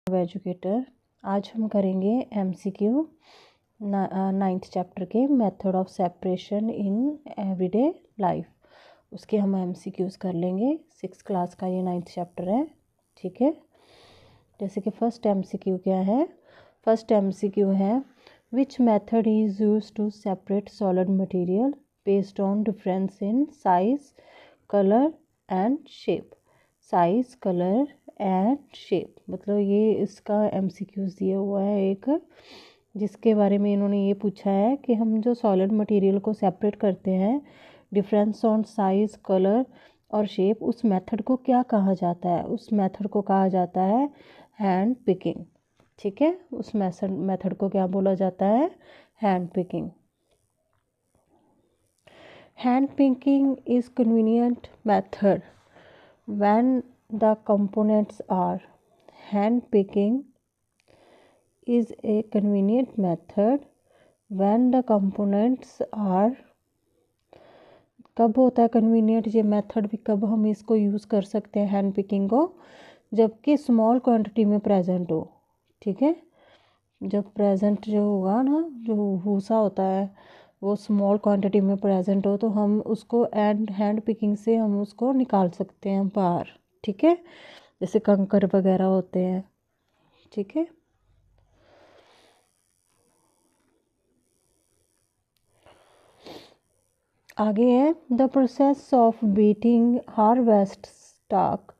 Educator. आज हम करेंगे MCQ 9th चैप्टर के method of separation in everyday life. उसके हम MCQs कर लेंगे। 6th क्लास का ये 9th चैप्टर है, ठीक है। जैसे कि फर्स्ट MCQ क्या है? फर्स्ट MCQ है which method is use to separate solid material based on difference in size, colour and shape. Size, colour and shape, मतलब ये इसका MCQs दिया हुआ है एक, जिसके बारे में इन्होंने ये पूछा है कि हम जो सॉलिड मटेरियल को सेपरेट करते हैं डिफरेंस ऑन साइज, कलर और शेप, उस मेथड को क्या कहा जाता है? उस मेथड को कहा जाता है हैंड पिकिंग, ठीक है। उस मेथड को क्या बोला जाता है? Hand picking. Hand picking is convenient method when the components are. Hand picking is a convenient method when the components are. कब होता है कन्वीनियंट ये मेथड भी? कब हम इसको यूज़ कर सकते हैं हैंड पिकिंग को? जबकि स्मॉल क्वांटिटी में प्रेजेंट हो, ठीक है। जब प्रेजेंट जो होगा ना, जो भूसा होता है वो स्मॉल क्वांटिटी में प्रेजेंट हो, तो हम उसको हैंड पिकिंग से हम उसको निकाल सकते हैं बाहर, ठीक है। जैसे कंकर वगैरह होते हैं, ठीक है। आगे है the process of beating harvest stalk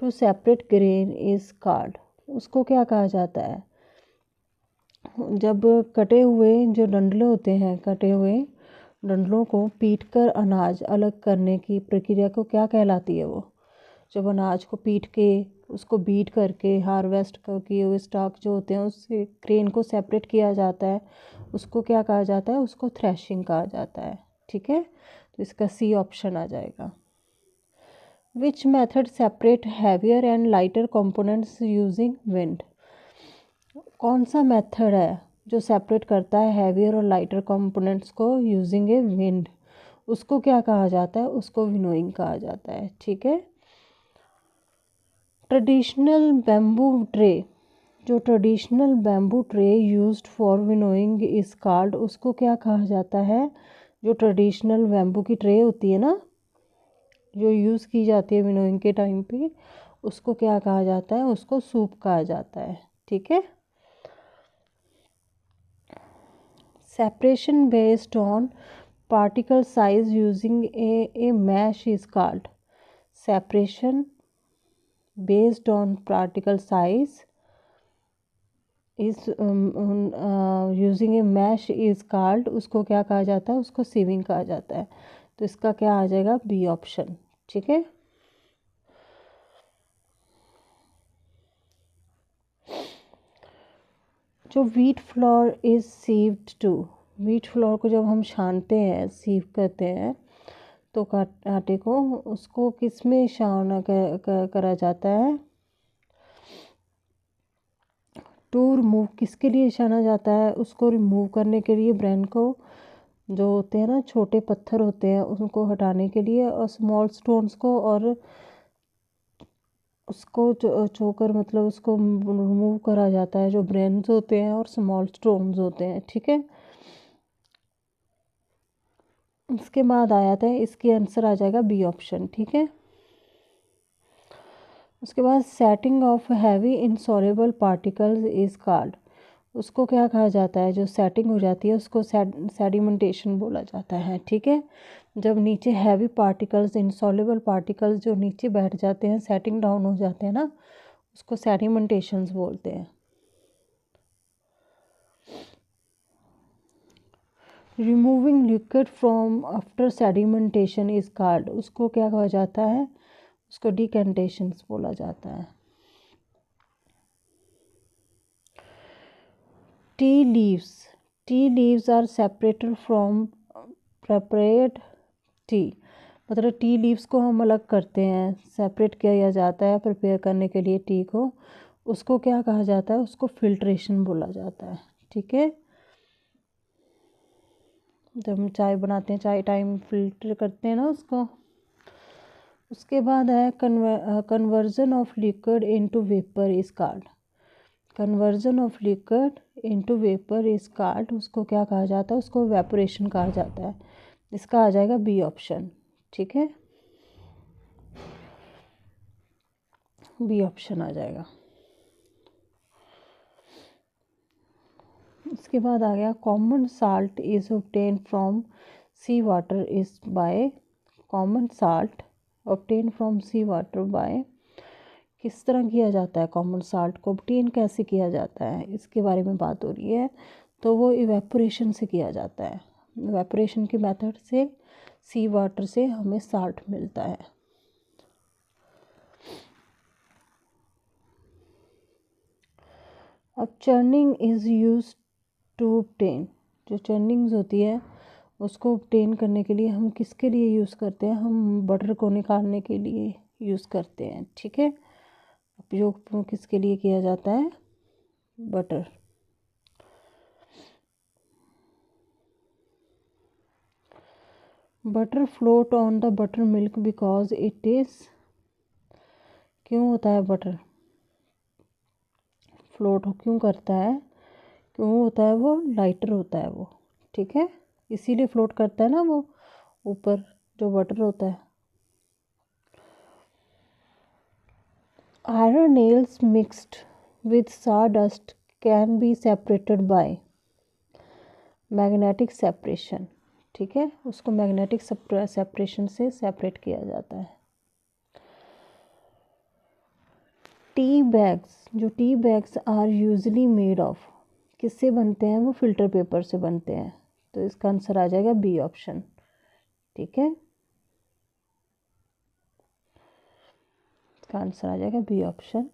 to separate grain is called. उसको क्या कहा जाता है? जब कटे हुए जो डंडले होते हैं, कटे हुए डंडलों को पीट कर अनाज अलग करने की प्रक्रिया को क्या कहलाती है? वो जब अनाज को पीट के उसको बीट करके हार्वेस्ट किए हुए स्टॉक जो होते हैं उससे ग्रेन को सेपरेट किया जाता है, उसको क्या कहा जाता है? उसको थ्रेशिंग कहा जाता है, ठीक है। तो इसका C ऑप्शन आ जाएगा। Which method separate heavier and lighter components using wind. कौन सा मेथड है जो सेपरेट करता है हैवियर और लाइटर कंपोनेंट्स को यूजिंग ए विंड? उसको क्या कहा जाता है? उसको विनोइंग कहा जाता है, ठीक है। ट्रेडिशनल बैम्बू ट्रे, जो traditional bamboo tray used for winnowing is called, उसको क्या कहा जाता है? जो ट्रेडिशनल बैम्बू की ट्रे होती है ना, जो यूज़ की जाती है विनोइंग के टाइम पे, उसको क्या कहा जाता है? उसको सूप कहा जाता है, ठीक है। Separation based on particle size using a mesh is called. Separation based on particle size is using a mesh is called, उसको क्या कहा जाता है? उसको सीविंग कहा जाता है। तो इसका क्या आ जाएगा? B ऑप्शन, ठीक है। जो wheat flour is sieved to, wheat flour को जब हम छानते हैं, सीव करते हैं, तो आटे को उसको किस में छाना करा जाता है? टू रिमूव, किसके लिए छाना जाता है? उसको रिमूव करने के लिए, ब्रेन को, जो होते हैं ना छोटे पत्थर होते हैं उनको हटाने के लिए, और स्मॉल स्टोन्स को, और उसको चोकर मतलब उसको रिमूव करा जाता है, जो ब्रेन्स होते हैं और स्मॉल स्टोन्स होते हैं, ठीक है। इसके बाद आया था, इसके आंसर आ जाएगा B ऑप्शन, ठीक है। उसके बाद setting of heavy insoluble particles is called, उसको क्या कहा जाता है? जो सेटिंग हो जाती है उसको सेडिमेंटेशन बोला जाता है, ठीक है। जब नीचे हैवी पार्टिकल्स, इनसॉल्युबल पार्टिकल्स जो नीचे बैठ जाते हैं, सेटिंग डाउन हो जाते हैं ना, उसको सेडिमेंटेशंस बोलते हैं। Removing liquid from after sedimentation is called, उसको क्या कहा जाता है? उसको डिकेंटेशंस बोला जाता है। Tea leaves are separated from prepared tea, मतलब टी लीव्स को हम अलग करते हैं, सेपरेट किया जाता है प्रिपेयर करने के लिए टी को, उसको क्या कहा जाता है? उसको फिल्ट्रेशन बोला जाता है, ठीक है। जब हम चाय बनाते हैं, चाय टाइम फिल्टर करते हैं ना उसको। उसके बाद है conversion of liquid into vapour is called, conversion of liquid into vapour is called, उसको क्या कहा जाता है, उसको वेपोरेशन कहा जाता है। इसका आ जाएगा बी ऑप्शन। ठीक है, बी ऑप्शन आ जाएगा। इसके बाद आ गया common salt is obtain from sea water is by, common salt obtain from sea water by, किस तरह किया जाता है, कॉमन साल्ट को ऑब्टेन कैसे किया जाता है, इसके बारे में बात हो रही है। तो वो इवेपोरेशन से किया जाता है, इवेपोरेशन के मेथड से सी वाटर से हमें साल्ट मिलता है। अब churning is use to obtain, जो चर्निंग्स होती है उसको ऑब्टेन करने के लिए हम किसके लिए यूज़ करते हैं, हम बटर को निकालने के लिए यूज़ करते हैं। ठीक है, उपयोग किसके लिए किया जाता है, butter. Butter float on the butter milk because it is, क्यों होता है बटर फ्लोट क्यों करता है, क्यों होता है, वो लाइटर होता है वो। ठीक है, इसीलिए फ्लोट करता है ना वो ऊपर, जो बटर होता है। Iron nails mixed with sawdust can be separated by magnetic separation. ठीक है, उसको मैग्नेटिक सेपरेशन से सेपरेट किया जाता है। टी बैग्स, जो tea bags are usually made of, किससे बनते हैं, वो फिल्टर पेपर से बनते हैं। तो इसका आंसर आ जाएगा बी ऑप्शन। ठीक है, इसका आंसर आ जाएगा B option.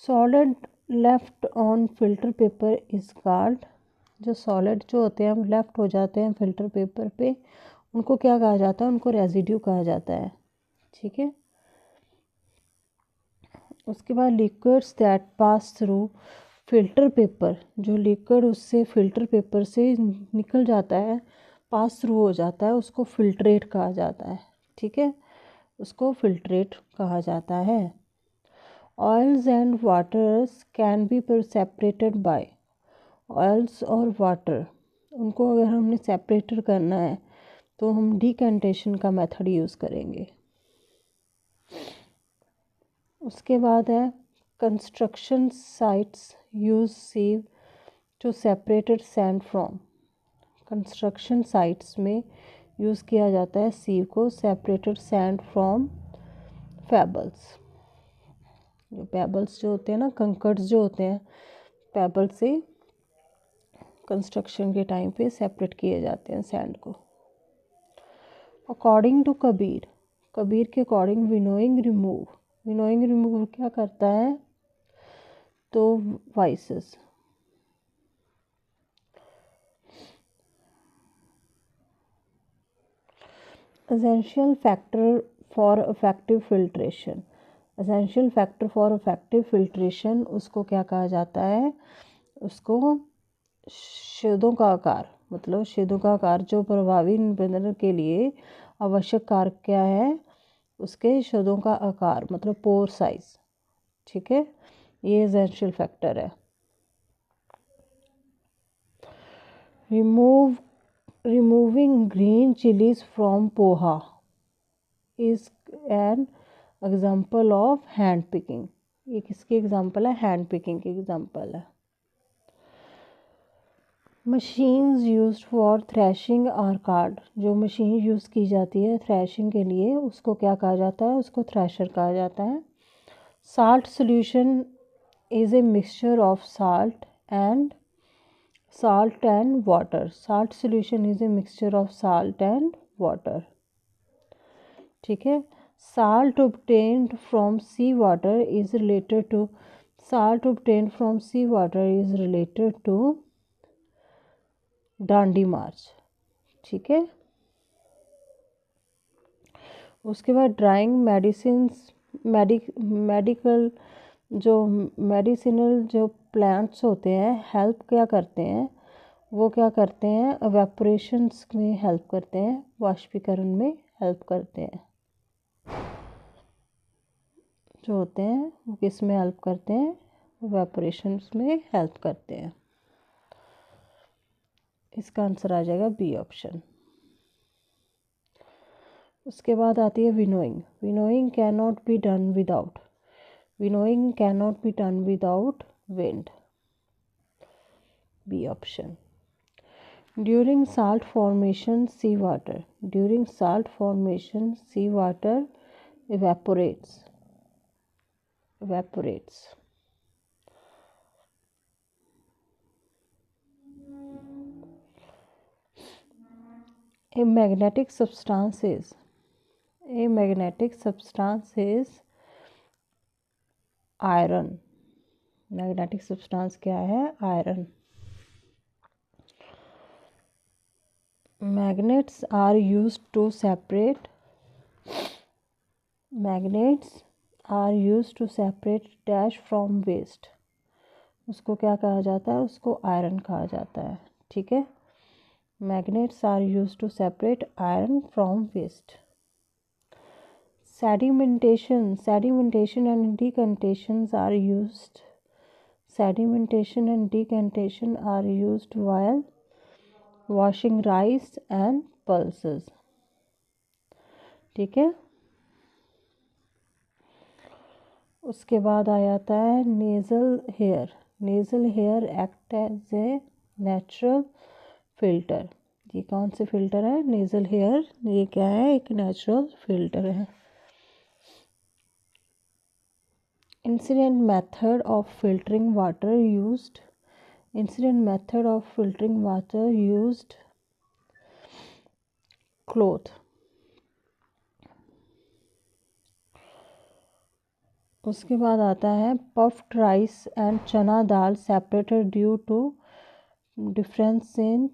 Solid left on filter paper is called, जो सॉलिड जो होते हैं लेफ्ट हो जाते हैं फिल्टर पेपर पे, उनको क्या कहा जाता है, उनको रेजिड्यू कहा जाता है। ठीक है, उसके बाद liquids that pass through filter paper, जो लिक्विड उससे फिल्टर पेपर से निकल जाता है, पास थ्रू हो जाता है, उसको फिल्ट्रेट कहा जाता है। ठीक है, उसको फिल्ट्रेट कहा जाता है। Oils and waters can be separated by, oils और वाटर, उनको अगर हमने सेपरेटेड करना है तो हम डिकेंटेशन का मेथड यूज़ करेंगे। उसके बाद है construction sites use sieve to separated sand from, construction sites में यूज़ किया जाता है सीव को सेपरेटेड सैंड फ्रॉम पेबल्स, जो पेबल्स जो होते हैं ना, कंकर्स जो होते हैं, पेबल से कंस्ट्रक्शन के टाइम पे सेपरेट किए जाते हैं सैंड को। अकॉर्डिंग टू कबीर, कबीर के according winnowing remove, winnowing remove क्या करता है, तो vices. Essential factor for effective filtration, essential factor for effective filtration उसको क्या कहा जाता है, उसको छेदों का आकार, मतलब छेदों का आकार जो प्रभावी निबंधन के लिए आवश्यक कारक क्या है, उसके छेदों का आकार मतलब पोर साइज। ठीक है, ये एसेंशियल फैक्टर है। Removing green chillies from poha is an example of hand picking, ये किसकी एग्जाम्पल है, हैंड पिकिंग की एग्जाम्पल है। Machines used for threshing are called, जो मशीन यूज़ की जाती है थ्रैशिंग के लिए उसको क्या कहा जाता है, उसको थ्रैशर कहा जाता है। Salt solution is a mixture of salt and water, salt solution is a mixture of salt and water. ठीक है, salt obtained from sea water is related to, salt obtained from sea water is related to Dandi march. ठीक है, उसके बाद drawing medicines, medical जो medicinal जो plants होते हैं हेल्प क्या करते हैं, वो क्या करते हैं, एवेपोरेशंस में हेल्प करते हैं, वाष्पीकरण में हेल्प करते हैं। जो होते हैं वो किस में हेल्प करते हैं, इवेपोरेशन में हेल्प करते हैं। इसका आंसर आ जाएगा बी ऑप्शन। उसके बाद आती है winnowing. Winnowing can not be done without, winnowing can not be done without wind, B option. During salt formation sea water, during salt formation sea water evaporates, evaporates. A magnetic substance is, a magnetic substance is iron, magnetic substance क्या है, iron. Magnets are used to separate, magnets are used to separate dash from waste, उसको क्या कहा जाता है, उसको iron कहा जाता है। ठीक है, magnets are used to separate iron from waste. Sedimentation, sedimentation and decantations are used, sedimentation and decantation are used while washing rice and pulses। ठीक है, उसके बाद आ जाता है nasal hair. Nasal hair act as a natural filter. ये कौन से फिल्टर है, नेज़ल हेयर, ये क्या है, एक नेचुरल फिल्टर है। Incident method of filtering water used, incident method of filtering water used cloth। उसके बाद आता है puffed rice and chana dal separated due to difference in,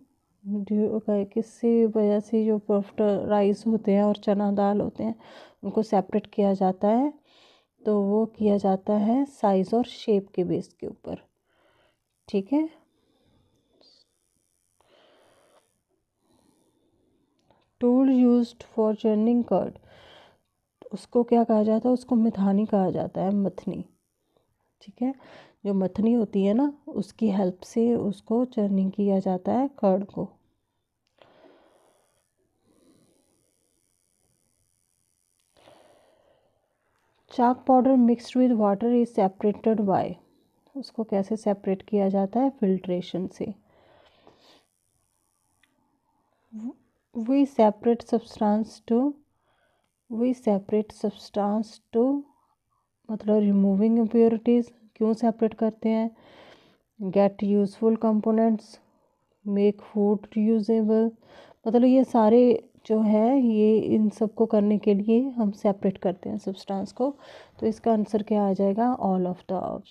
due किसी वजह से जो पफ्ड राइस होते हैं और चना दाल होते हैं उनको सेपरेट किया जाता है, तो वो किया जाता है साइज़ और शेप के बेस के ऊपर। ठीक है, tool used for churning curd, उसको क्या कहा जाता है, उसको मथानी कहा जाता है, मथनी। ठीक है, जो मथनी होती है ना उसकी हेल्प से उसको चर्निंग किया जाता है कर्ड को। Chalk powder mixed with water is separated by, उसको कैसे सेपरेट किया जाता है, फिल्ट्रेशन से। We separate substance to, we separate substance to मतलब रिमूविंग इम्प्योरिटीज़, क्यों सेपरेट करते हैं, get useful components, make food usable, मतलब ये सारे जो है ये इन सब को करने के लिए हम सेपरेट करते हैं सब्सटेंस को। तो इसका आंसर क्या आ जाएगा, all of the above,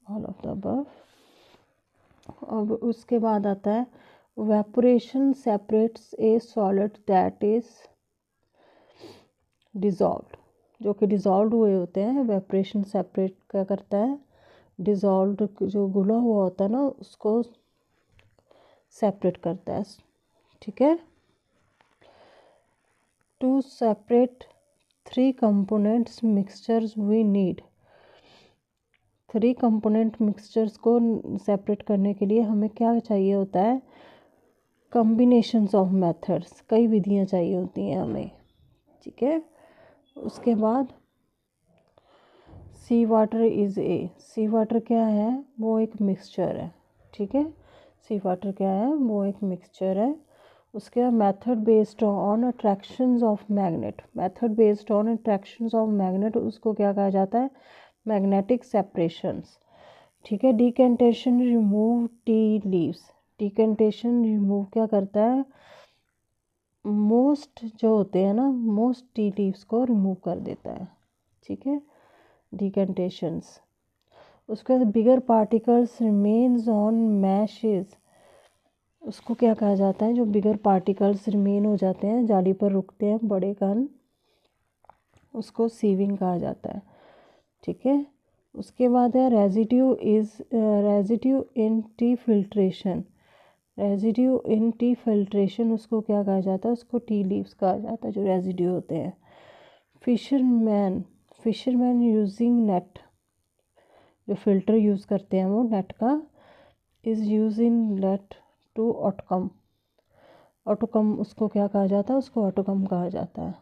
all of the above. अब उसके बाद आता है evaporation separates a solid that is dissolved, जो कि डिज़ोल्व हुए होते हैं। वेपोरेशन सेपरेट क्या करता है, डिज़ोल्व जो घुला हुआ होता है ना उसको सेपरेट करता है। ठीक है, to separate three components mixtures we need, three component mixtures को सेपरेट करने के लिए हमें क्या चाहिए होता है, कॉम्बिनेशंस ऑफ मेथड्स, कई विधियां चाहिए होती हैं हमें। ठीक है, उसके बाद sea water is a, sea water क्या है, वो एक मिक्सचर है। ठीक है, सी वाटर क्या है, वो एक मिक्सचर है। उसके बाद method based on attractions of magnet, method based on attractions of magnet, उसको क्या कहा जाता है, मैग्नेटिक सेपरेशंस। ठीक है, decantation remove tea leaves, decantation remove क्या करता है, मोस्ट जो होते हैं ना, मोस्ट टी लीव्स को रिमूव कर देता है। ठीक है, डिकेंटेशंस। उसके बाद बिगर पार्टिकल्स रिमेन्स ऑन मैशेस, उसको क्या कहा जाता है, जो बिगर पार्टिकल्स रिमेन हो जाते हैं, जाली पर रुकते हैं बड़े कण, उसको सीविंग कहा जाता है। ठीक है, उसके बाद है residue is, residue in T filtration, residue in T filtration उसको क्या कहा जाता है, उसको टी लीव्स कहा जाता है, जो रेजिड्यू होते हैं। फिशरमैन यूजिंग नेट, जो फिल्टर यूज़ करते हैं वो नेट का, is use in net to ऑटकम। ऑटोकम उसको क्या कहा जाता है, उसको ऑटोकम कहा जाता है।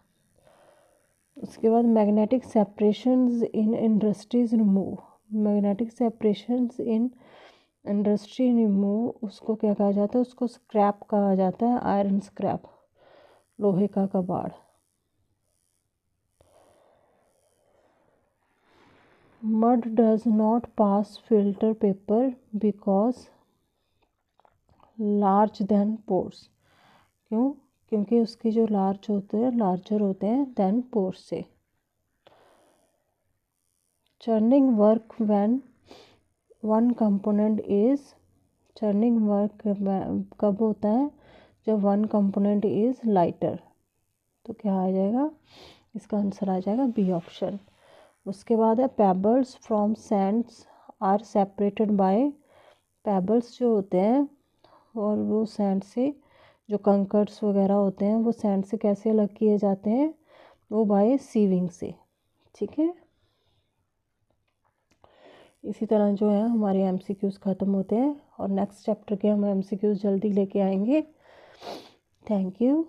उसके बाद magnetic separations in industries remove, magnetic separations in industry remove, उसको क्या कहा जाता है, उसको स्क्रैप कहा जाता है, आयरन स्क्रैप, लोहे का कबाड़। Mud does not pass filter paper because large than pores, क्यों, क्योंकि उसके जो लार्जर होते हैं देन पोर्स से। Churning work when one component is, churning work कब होता है, जब वन कंपोनेंट इज लाइटर, तो क्या आ जाएगा, इसका आंसर आ जाएगा बी ऑप्शन। उसके बाद है pebbles from sands are separated by, pebbles जो होते हैं और वो सैंड से, जो कंकर्स वगैरह होते हैं वो सैंड से कैसे अलग किए जाते हैं, वो बाय सीविंग से। ठीक है, इसी तरह जो है हमारे एमसीक्यूज़ ख़त्म होते हैं और नेक्स्ट चैप्टर के हम एमसीक्यूज़ जल्दी लेके आएंगे। Thank you.